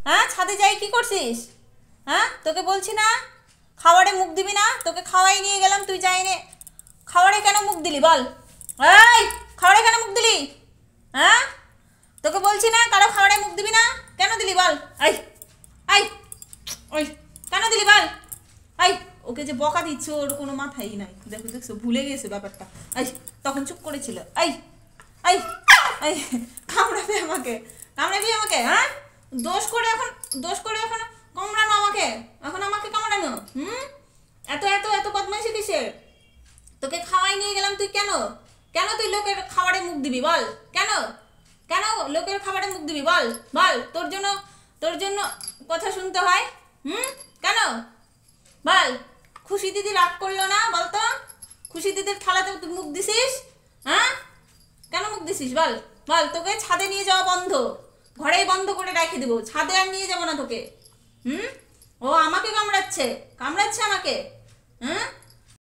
হ্যাঁ ছাদে যাই কি করছিস? হ্যাঁ তোকে বলছি না খাবারে মুখ দিবি না, তোকে খাওয়াই নিয়ে গেলাম তুই যাইনে, খাবারে কেন মুখ দিলি বল? এই খাবারে কেন মুখ দিলি? হ্যাঁ তোকে বলছি না কারো খাবারে মুখ দিবি না, কেন দিলি বল? এই এই ওই কেন দিলি বল? এই ওকে যে বকা দিচ্ছে ওর কোনো মাথাই নাই, দেখো দেখছো ভুলে গেছে ব্যাপারটা। এই তখন চুপ করেছিল। এই এই এই কামড়াবি আমাকে, কামড়াবি আমাকে? হ্যাঁ দোষ করে এখন কামড়ানো আমাকে, এখন আমাকে কামড়ানো? এত এত এত বদমাইশি কিসের? তোকে খাওয়াই নিয়ে গেলাম, তুই কেন কেন তুই লোকের খাবারে মুখ দিবি বল? কেন কেন লোকের খাবারে মুখ দিবি বল? বল তোর জন্য কথা শুনতে হয়? কেন বল? খুশি দিদি রাগ করলো না বলতো? খুশি দিদির থালাতে তুই মুখ দিছিস? হ্যাঁ কেন মুখ দিছিস বল? বল তোকে ছাদে নিয়ে যাওয়া বন্ধ, ঘরেই বন্ধ করে রেখে দেবো, ছাদে আর নিয়ে যাবো না তোকে। ও আমাকে কামড়াচ্ছে আমাকে।